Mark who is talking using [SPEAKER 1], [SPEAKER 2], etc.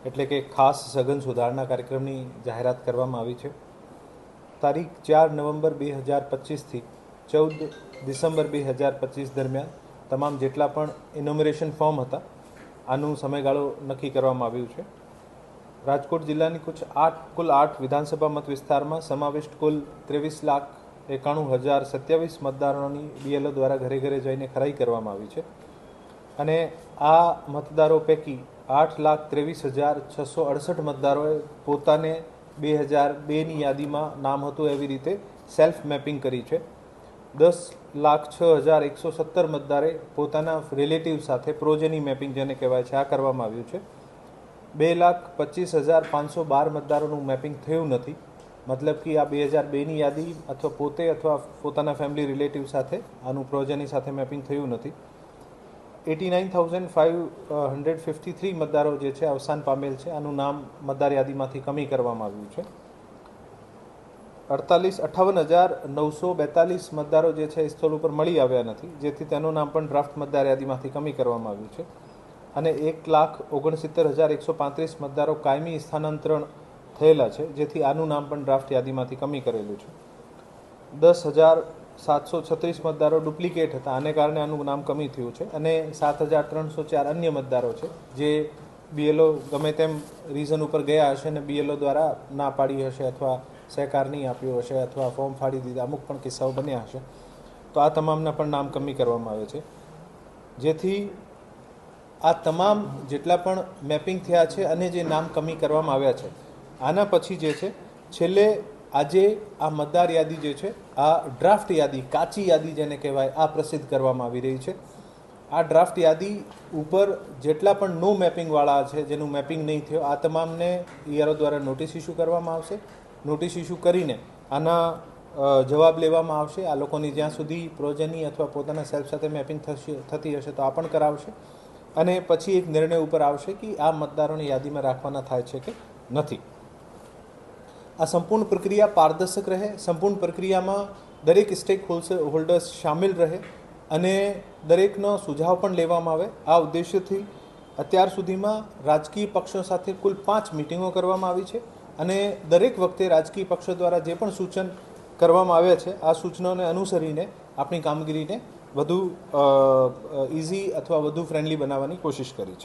[SPEAKER 1] એટલે કે ખાસ સઘન સુધારણા કાર્યક્રમની જાહેરાત કરવામાં આવી છે. તારીખ 4 નવેમ્બર 2025થી 14 ડિસેમ્બર 2025 દરમિયાન તમામ જેટલા પણ ઇનોમરેશન ફોર્મ હતા આનું સમયગાળો નક્કી કરવામાં આવ્યું છે. રાજકોટ જિલ્લાની કુલ 8 વિધાનસભા મત વિસ્તારમાં સમાવિષ્ટ કુલ 23,91,027 મતદારોની બીએલઓ દ્વારા ઘરે ઘરે જઈને ખરાઈ કરવામાં આવી છે અને આ મતદારો પૈકી 8,23,668 મતદારોએ પોતાને 2002ની યાદીમાં નામ હતું એવી રીતે સેલ્ફ મેપિંગ કરી છે. 10,06,117 મતદારે પોતાના રિલેટિવ સાથે પ્રોજેની મેપિંગ જેને કહેવાય છે આ કરવામાં આવ્યું છે. 2,25,512 મતદારોનું મેપિંગ થયું નથી, મતલબ કે આ 2002ની યાદી અથવા પોતે અથવા પોતાના ફેમિલી રિલેટિવ સાથે આનું પ્રોજેની સાથે મેપિંગ થયું નથી. 89,553 મતદારો જે છે અવસાન પામેલ છે, આનું નામ મતદાર યાદીમાંથી કમી કરવામાં આવ્યું છે. 58,942 મતદારો જે છે સ્થળ ઉપર મળી આવ્યા નથી, જેથી તેનું નામ પણ ડ્રાફ્ટ મતદાર યાદીમાંથી કમી કરવામાં આવ્યું છે અને 1,69,135 મતદારો કાયમી સ્થાનાંતરણ થયેલા છે, જેથી આનું નામ પણ ડ્રાફ્ટ યાદીમાંથી કમી કરેલું છે. 10,736 મતદારો ડુપ્લિકેટ હતા, આને કારણે આનું નામ કમી થયું છે અને 7,304 અન્ય મતદારો છે જે બીએલઓ ગમે તેમ રીઝન ઉપર ગયા હશે અને બીએલઓ દ્વારા ના પાડી હશે અથવા સહકાર નહીં આપ્યો હશે અથવા ફોર્મ ફાડી દીધા, અમુક પણ કિસ્સાઓ બન્યા હશે, તો આ તમામના પણ નામ કમી કરવામાં આવે છે. જેથી આ તમામ જેટલા પણ મેપિંગ થયા છે અને જે નામ કમી કરવામાં આવ્યા છે આના પછી જે છે છેલ્લે આજે આ મતદાર યાદી જે છે આ ડ્રાફ્ટ યાદી, કાચી યાદી જેને કહેવાય, આ પ્રસિદ્ધ કરવામાં આવી રહી છે. આ ડ્રાફ્ટ યાદી ઉપર જેટલા પણ નો મેપિંગવાળા છે, જેનું મેપિંગ નહીં થયો, આ તમામને ઈઆરઓ દ્વારા નોટિસ ઇસ્યુ કરવામાં આવશે. નોટિસ ઇસ્યુ કરીને આના જવાબ લેવામાં આવશે. આ લોકોની જ્યાં સુધી પ્રોજેની અથવા પોતાના સેલ્ફ સાથે મેપિંગ થતી હશે તો આ પણ કરાવશે અને પછી એક નિર્ણય ઉપર આવશે કે આ મતદારોની યાદીમાં રાખવાના થાય છે કે નથી. આ સંપૂર્ણ પ્રક્રિયા પારદર્શક રહે, સંપૂર્ણ પ્રક્રિયામાં દરેક સ્ટેક હોલ્ડર્સ શામેલ રહે અને દરેકનો સુઝાવ પણ લેવામાં આવે. આ ઉદ્દેશ્યથી અત્યાર સુધીમાં રાજકીય પક્ષો સાથે કુલ 5 મિટિંગો કરવામાં આવી છે અને દરેક વખતે રાજકીય પક્ષો દ્વારા જે પણ સૂચન કરવામાં આવ્યા છે આ સૂચનોને અનુસરીને આપણી કામગીરીને વધુ ઇઝી અથવા વધુ ફ્રેન્ડલી બનાવવાની કોશિશ કરી છે.